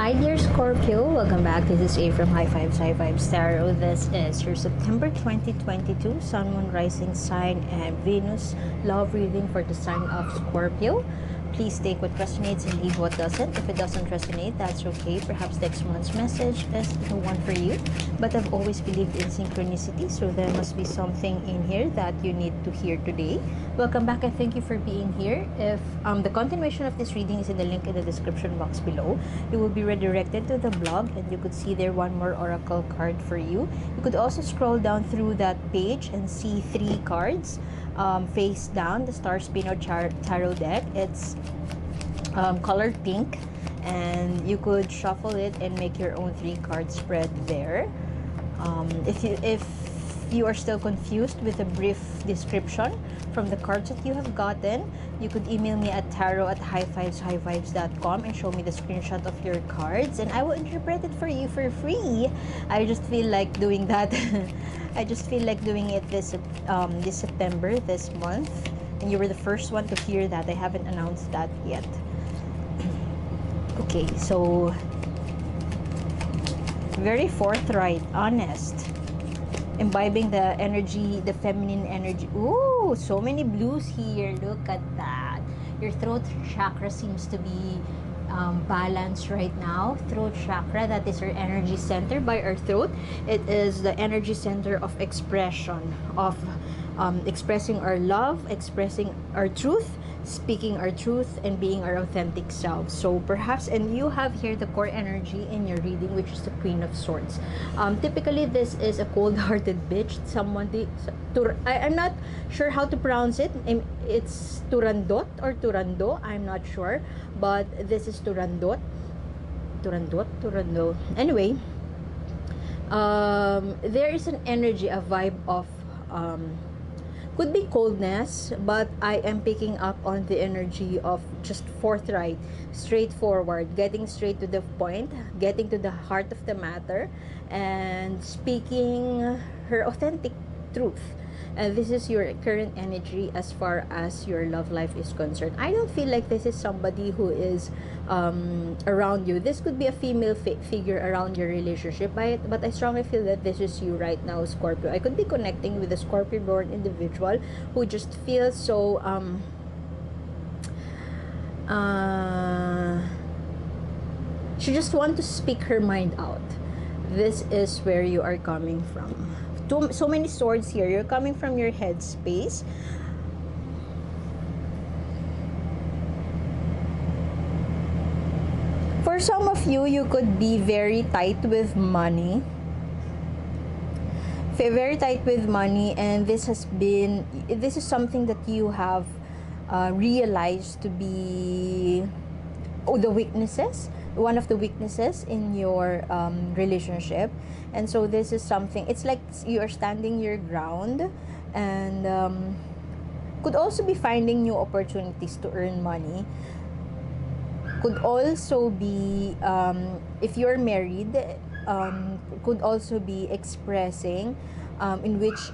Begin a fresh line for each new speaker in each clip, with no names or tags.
Hi dear Scorpio, welcome back. This is A from High Fives Tarot. This is your September 2022 Sun, Moon, Rising sign and Venus love reading for the sign of Scorpio. Please take what resonates and leave what doesn't. If it doesn't resonate, that's okay. Perhaps next month's message is the one for you. But I've always believed in synchronicity, so there must be something in here that you need to hear today. Welcome back and thank you for being here. If the continuation of this reading is in the link in the description box below, you will be redirected to the blog and you could see there one more oracle card for you. You could also scroll down through that page and see 3 cards face down, the Star Spinner Tarot deck. It's colored pink, and you could shuffle it and make your own 3-card spread there. If you are still confused with a brief description from the cards that you have gotten, you could email me at tarot@highfiveshighvibes.com and show me the screenshot of your cards and I will interpret it for you for free. I just feel like doing that. I just feel like doing it this September, this month, and you were the first one to hear that. I haven't announced that yet. Okay, so very forthright, honest, imbibing the energy, the feminine energy. Ooh, so many blues here. Look at that. Your throat chakra seems to be balanced right now. Throat chakra, that is our energy center by our throat. It is the energy center of expression, of expressing our love, expressing our truth, speaking our truth, and being our authentic self. So perhaps, and you have here the core energy in your reading, which is the Queen of Swords. Typically this is a cold-hearted bitch, someone I'm not sure how to pronounce it. It's Turandot or Turando, I'm not sure, but this is Turandot. Anyway, there is an energy, a vibe of could be coldness, but I am picking up on the energy of just forthright, straightforward, getting straight to the point, getting to the heart of the matter, and speaking her authentic truth. And this is your current energy as far as your love life is concerned. I don't feel like this is somebody who is around you. This could be a female figure around your relationship, but I strongly feel that this is you right now, Scorpio. I could be connecting with a Scorpio-born individual who just feels so she just wants to speak her mind out. This is where you are coming from. So many swords here. You're coming from your head space. For some of you, you could be very tight with money. Very tight with money, and this is something that you have realized to be the weaknesses, one of the weaknesses in your relationship. And so this is something, it's like you are standing your ground, and could also be finding new opportunities to earn money. Could also be if you're married, could also be expressing in which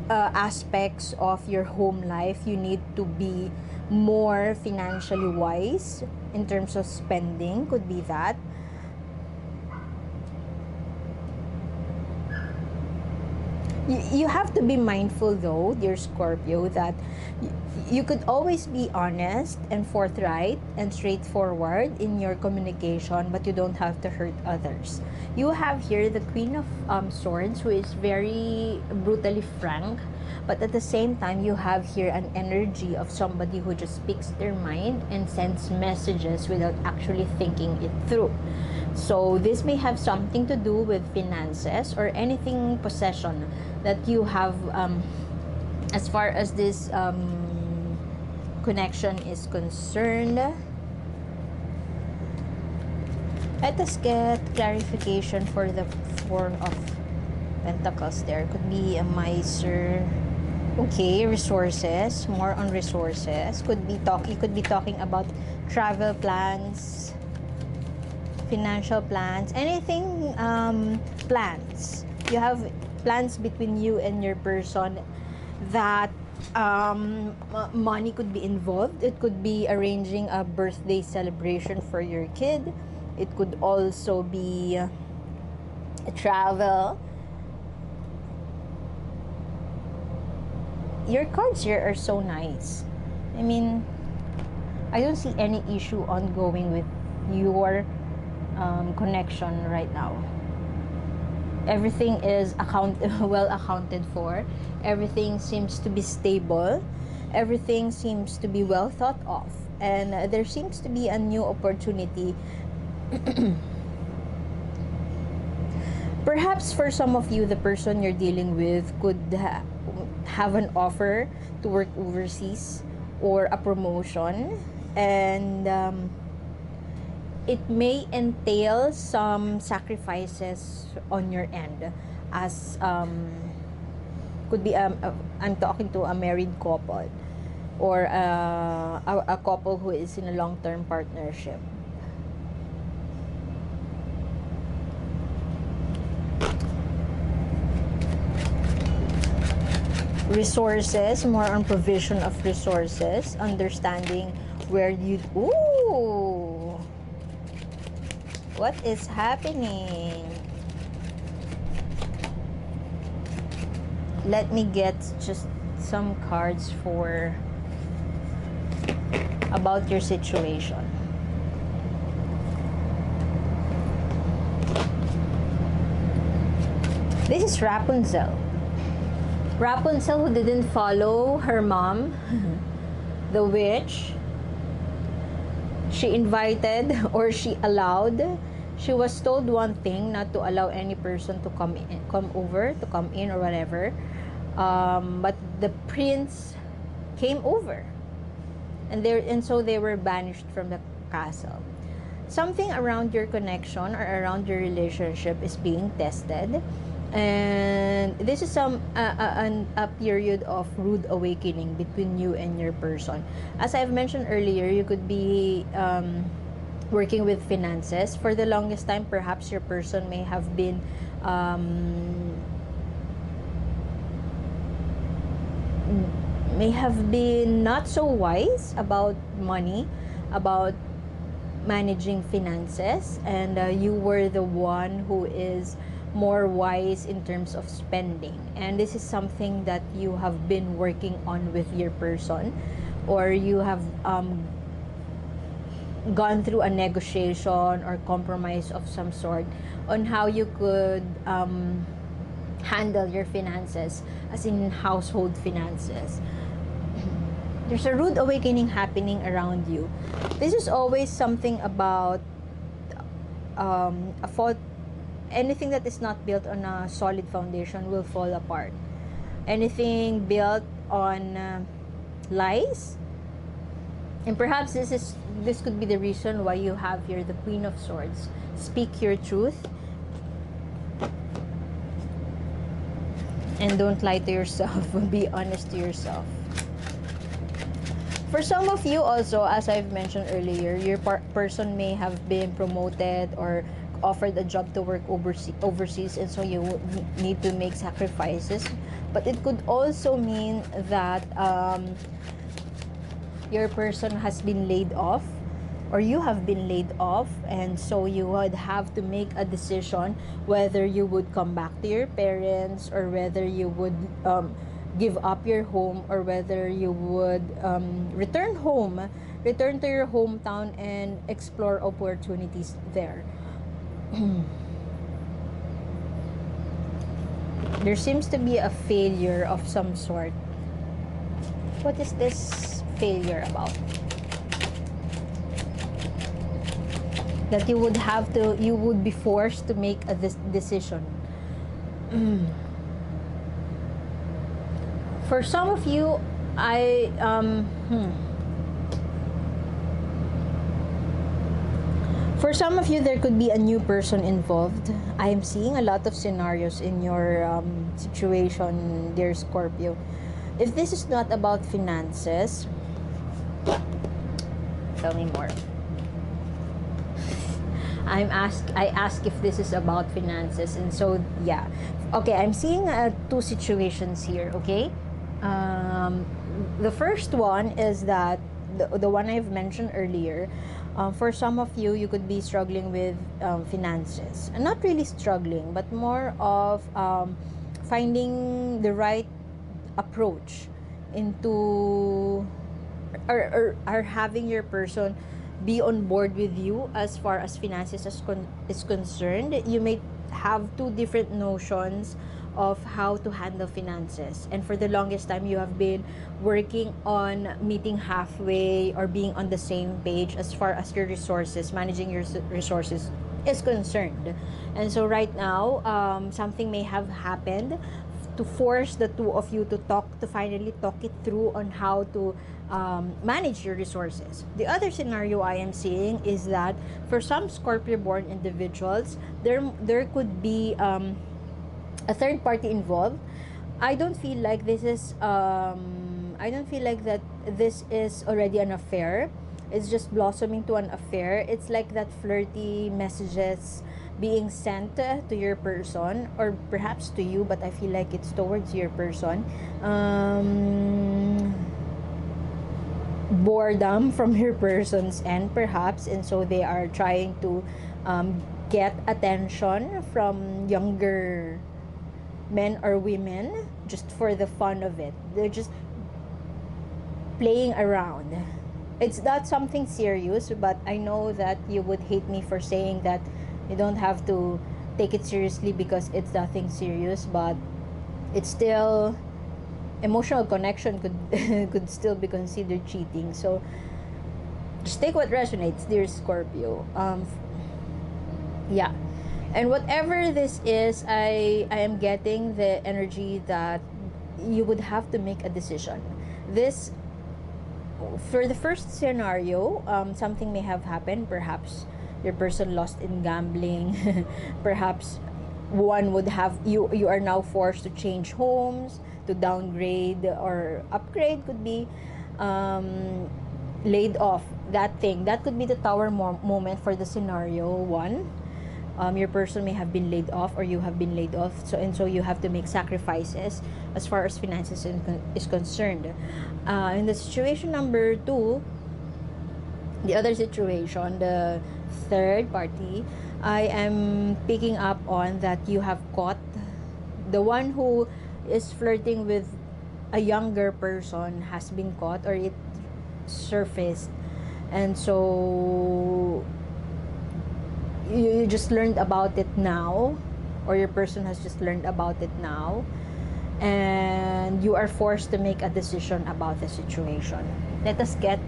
aspects of your home life you need to be more financially wise in terms of spending. Could be that. You have to be mindful though, dear Scorpio, that you could always be honest and forthright and straightforward in your communication, but you don't have to hurt others. You have here the Queen of Swords, who is very brutally frank, but at the same time you have here an energy of somebody who just speaks their mind and sends messages without actually thinking it through. So this may have something to do with finances or anything possession that you have as far as this connection is concerned. Let us get clarification for the Four of Pentacles. There could be a miser. Okay, resources, more on resources. You could be talking about travel plans, financial plans, anything, plans. You have plans between you and your person that Money could be involved. It could be arranging a birthday celebration for your kid. It could also be travel. Your cards here are so nice. I mean, I don't see any issue ongoing with your connection right now. Everything is well accounted for. Everything seems to be stable. Everything seems to be well thought of. And there seems to be a new opportunity. Perhaps for some of you, the person you're dealing with could have an offer to work overseas or a promotion, and it may entail some sacrifices on your end, as could be I'm talking to a married couple, or a couple who is in a long-term partnership. Resources, more on provision of resources, understanding where you... Ooh! What is happening? Let me get just some cards for about your situation. This is Rapunzel. Rapunzel, who didn't follow her mom, the witch. She invited, or she allowed. She was told one thing, not to allow any person to come in or whatever. But the prince came over, and so they were banished from the castle. Something around your connection or around your relationship is being tested. And this is a period of rude awakening between you and your person. As I've mentioned earlier, you could be working with finances. For the longest time, perhaps your person may have been not so wise about money, about managing finances, and you were the one who is more wise in terms of spending. And this is something that you have been working on with your person, or you have gone through a negotiation or compromise of some sort on how you could handle your finances, as in household finances. There's a rude awakening happening around you. This is always something about a fault. Anything that is not built on a solid foundation will fall apart. Anything built on lies, and perhaps this could be the reason why you have here the Queen of Swords. Speak your truth and don't lie to yourself. Be honest to yourself. For some of you also, as I've mentioned earlier, your person may have been promoted or offered a job to work overseas, and so you need to make sacrifices. But it could also mean that your person has been laid off, or you have been laid off, and so you would have to make a decision whether you would come back to your parents, or whether you would give up your home, or whether you would return to your hometown and explore opportunities there. There seems to be a failure of some sort. What is this failure about? That you would be forced to make a decision. For some of you, For some of you, there could be a new person involved. I'm seeing a lot of scenarios in your situation, dear Scorpio. If this is not about finances, tell me more. I ask if this is about finances, and so yeah. Okay, I'm seeing two situations here. Okay, The first one is that the one I've mentioned earlier. For some of you, you could be struggling with finances. And not really struggling, but more of finding the right approach into, or having your person be on board with you as far as finances is concerned. You may have two different notions of how to handle finances, and for the longest time you have been working on meeting halfway or being on the same page as far as your resources, managing your resources is concerned. And so right now, something may have happened to force the two of you to finally talk it through on how to manage your resources. The other scenario I am seeing is that for some Scorpio born individuals, there could be a third party involved. I don't feel like this is I don't feel like that this is already an affair. It's just blossoming to an affair. It's like that flirty messages being sent to your person, or perhaps to you, but I feel like it's towards your person. Boredom from your person's end, perhaps, and so they are trying to get attention from younger men or women just for the fun of it. They're just playing around. It's not something serious, but I know that you would hate me for saying that you don't have to take it seriously because it's nothing serious, but it's still, emotional connection could could still be considered cheating. So just take what resonates, dear Scorpio. Yeah. And whatever this is, I am getting the energy that you would have to make a decision. This, for the first scenario, something may have happened. Perhaps your person lost in gambling. Perhaps one would have, you are now forced to change homes, to downgrade or upgrade, could be laid off. That thing, that could be the tower moment for the scenario one. Your person may have been laid off, or you have been laid off, so you have to make sacrifices as far as finances is concerned. In the situation number two, the other situation, the third party, I am picking up on that you have caught the one who is flirting with a younger person, has been caught, or it surfaced, and so you just learned about it now, or your person has just learned about it now, and you are forced to make a decision about the situation. Let us get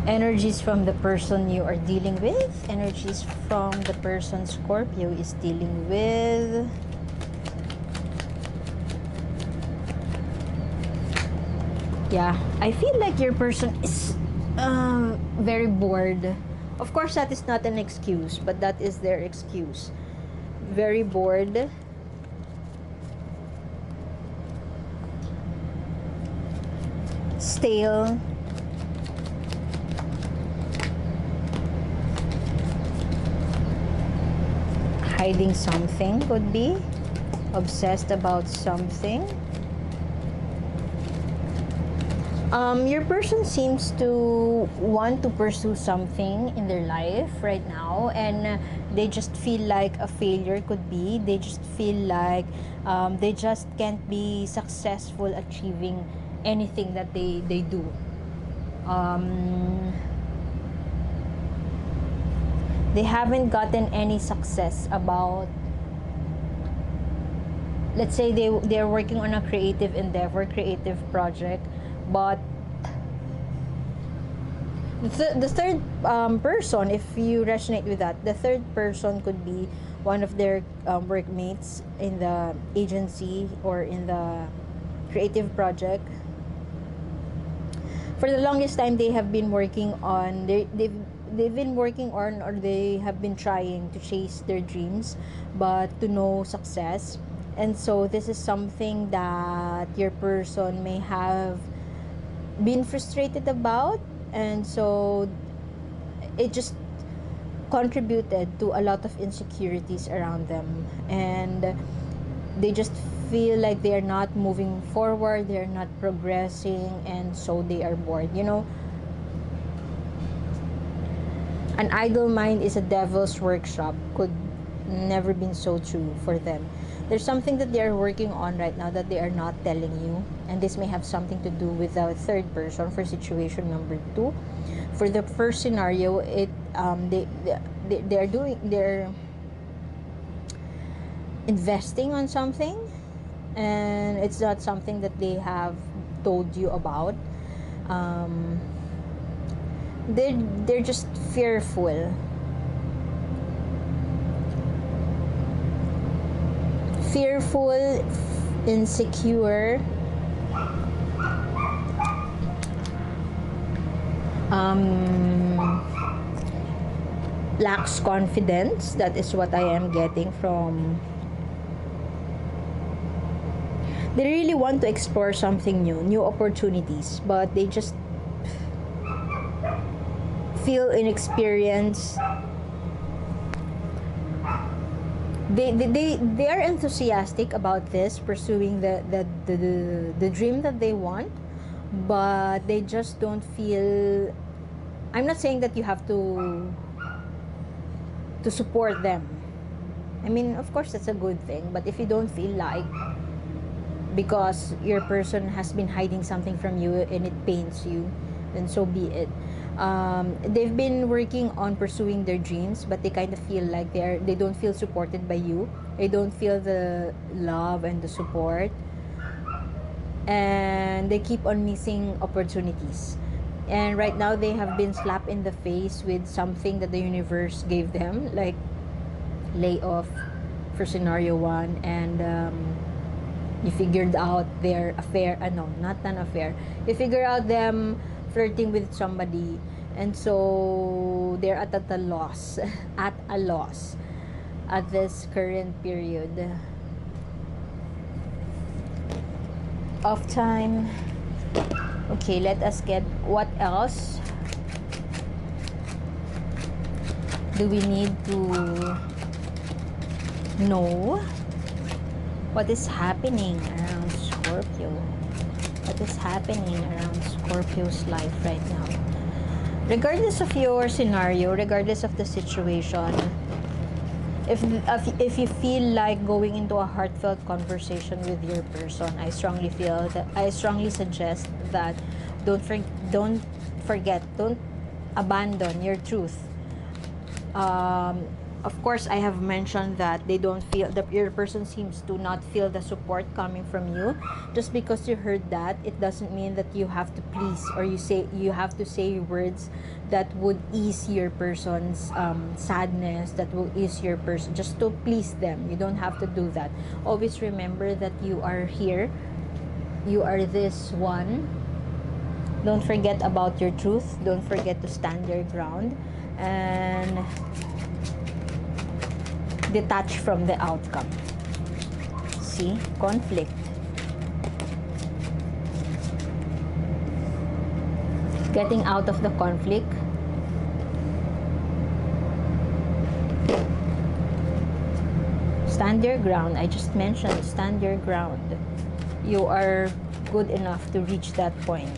energies from the person you are dealing with, energies from the person Scorpio is dealing with. Yeah, I feel like your person is very bored. Of course, that is not an excuse, but that is their excuse. Very bored. Stale. Hiding something, could be. Obsessed about something. Your person seems to want to pursue something in their life right now, and they just feel like a failure, could be. They just feel like they just can't be successful achieving anything that they do. They haven't gotten any success about, let's say they're working on a creative endeavor, creative project, but the third person, if you resonate with that, the third person could be one of their workmates in the agency or in the creative project. For the longest time, they have been working on, they've been working on, or they have been trying to chase their dreams, but to no success. And so this is something that your person may have been frustrated about, and so it just contributed to a lot of insecurities around them, and they just feel like they're not moving forward, they're not progressing, and so they are bored. You know, an idle mind is a devil's workshop could never been so true for them. There's something that they are working on right now that they are not telling you, and this may have something to do with the third person for situation number 2. For the first scenario, they're investing on something, and it's not something that they have told you about. They're just fearful, insecure, lacks confidence. That is what I am getting from. They really want to explore something new opportunities, but they just feel inexperienced. They are enthusiastic about this, pursuing the dream that they want, but they just don't feel. I'm not saying that you have to support them. I mean, of course that's a good thing, but if you don't feel like, because your person has been hiding something from you and it pains you, then so be it. They've been working on pursuing their dreams, but they kind of feel like they don't feel supported by you. They don't feel the love and the support, and they keep on missing opportunities. And right now they have been slapped in the face with something that the universe gave them, like layoff for scenario 1, and you figured out their affair. No, not an affair. You figure out them flirting with somebody, and so they're at a loss at a loss at this current period of time. Okay, let us get what else do we need to know. What is happening around Scorpio? What is happening around Scorpio's life right now? Regardless of your scenario, regardless of the situation, if you feel like going into a heartfelt conversation with your person, I strongly suggest that don't forget, don't abandon your truth. Of course, I have mentioned that they don't feel that your person seems to not feel the support coming from you. Just because you heard that, it doesn't mean that you have to please, or you have to say words that would ease your person's sadness, that will ease your person just to please them. You don't have to do that. Always remember that you are here. You are this one. Don't forget about your truth. Don't forget to stand your ground and detach from the outcome. See? Conflict. Getting out of the conflict. Stand your ground. I just mentioned stand your ground. You are good enough to reach that point.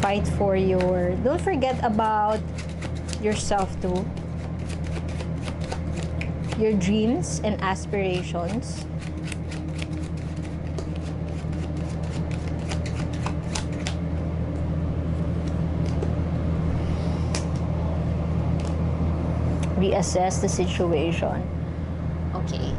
Fight for your... Don't forget about yourself too. Your dreams and aspirations. Reassess the situation. Okay.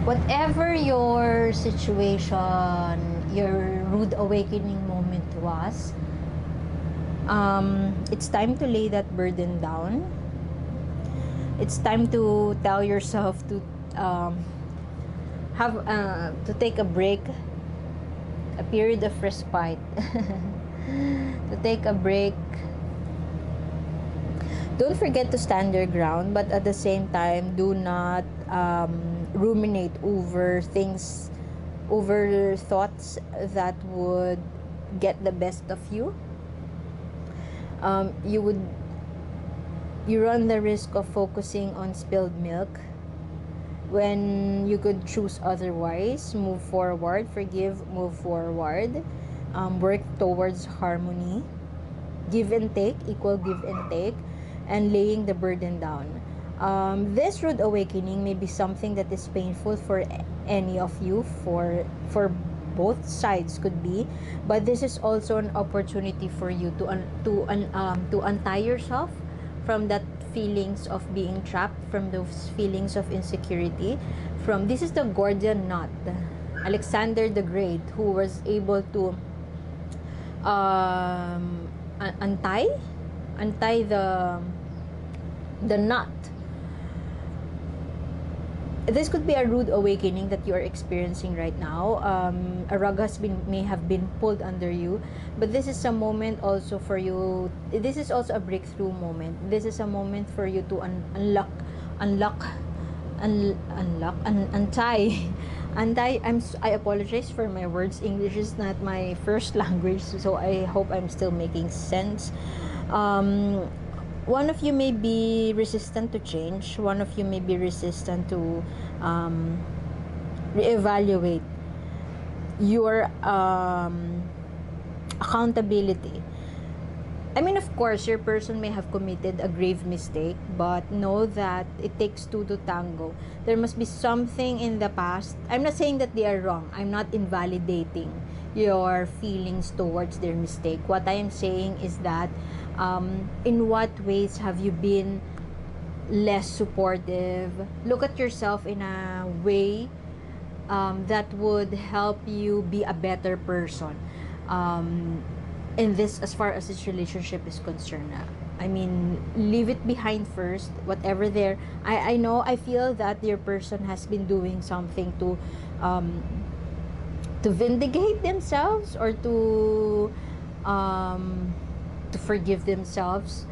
Whatever your situation, your rude awakening moment was, it's time to lay that burden down. It's time to tell yourself to to take a break, a period of respite, to take a break, Don't forget to stand your ground, but at the same time, do not ruminate over things, over thoughts that would get the best of you. You run the risk of focusing on spilled milk when you could choose otherwise. Move forward, forgive, move forward, work towards harmony, give and take, equal give and take, and laying the burden down. This rude awakening may be something that is painful for any of you, for both sides could be, but this is also an opportunity for you to untie yourself from that feelings of being trapped, from those feelings of insecurity. From this is the Gordian knot, Alexander the Great, who was able to untie the knot. This could be a rude awakening that you are experiencing right now. A rug may have been pulled under you, but this is a moment also for you. This is also a breakthrough moment. This is a moment for you to untie. I apologize for my words. English is not my first language, so I hope I'm still making sense. One of you may be resistant to change. One of you may be resistant to reevaluate your accountability. I mean, of course, your person may have committed a grave mistake, but know that it takes two to tango. There must be something in the past. I'm not saying that they are wrong. I'm not invalidating your feelings towards their mistake. What I am saying is that in what ways have you been less supportive? Look at yourself in a way that would help you be a better person in this, as far as this relationship is concerned. I mean, leave it behind first, whatever there. I know, I feel that your person has been doing something to vindicate themselves, or to forgive themselves,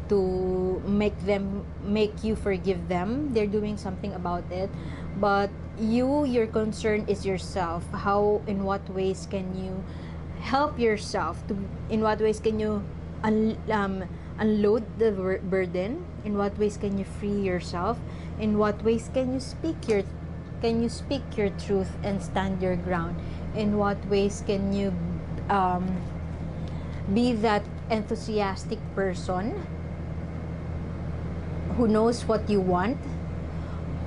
to make you forgive them. They're doing something about it, but your concern is yourself. How, in what ways can you help yourself to, in what ways can you unload the burden? In what ways can you free yourself? In what ways can you speak your truth and stand your ground? In what ways can you be that enthusiastic person who knows what you want,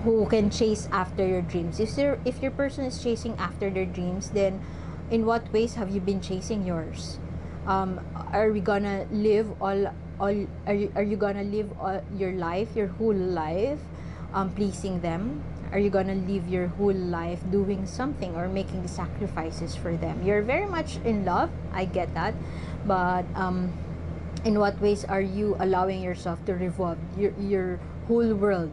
who can chase after your dreams? If your person is chasing after their dreams, then in what ways have you been chasing yours? Are you gonna live your life, your whole life, pleasing them? Are you gonna live your whole life doing something or making sacrifices for them? You're very much in love, I get that, but in what ways are you allowing yourself to revolve your whole world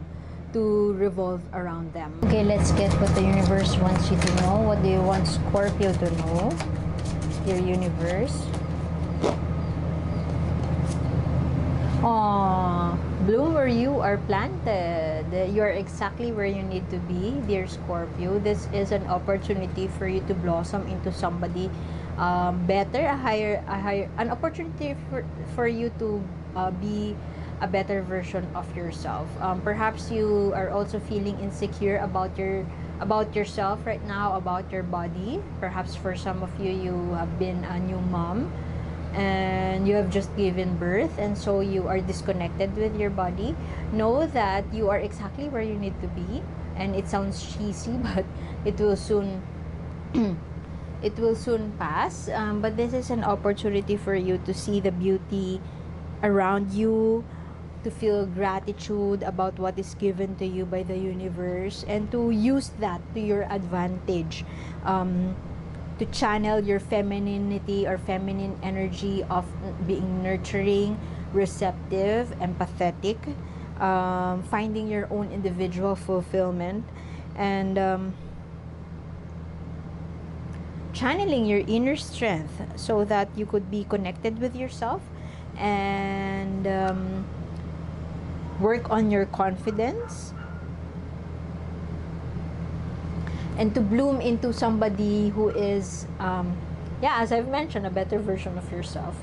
to revolve around them? Okay, let's get what the universe wants you to know. What do you want Scorpio to know? Your universe. Bloom where you are planted. You're exactly where you need to be, dear Scorpio. This is an opportunity for you to blossom into somebody better, an opportunity for you to be a better version of yourself. Perhaps you are also feeling insecure about yourself right now, about your body. Perhaps for some of you, you have been a new mom and you have just given birth, and so you are disconnected with your body. Know that you are exactly where you need to be, and it sounds cheesy, but it will soon pass. But this is an opportunity for you to see the beauty around you, to feel gratitude about what is given to you by the universe, and to use that to your advantage, to channel your femininity or feminine energy of being nurturing, receptive, empathetic, finding your own individual fulfillment, and channeling your inner strength so that you could be connected with yourself, and work on your confidence, and to bloom into somebody who is, yeah, as I've mentioned, a better version of yourself.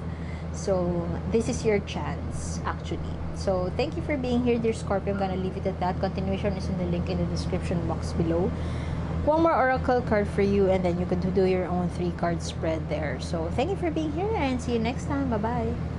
So this is your chance, actually. So thank you for being here, dear Scorpio. I'm gonna leave it at that. Continuation is in the link in the description box below. One more oracle card for you, and then you can do your own 3-card spread there. So thank you for being here, and see you next time. Bye bye.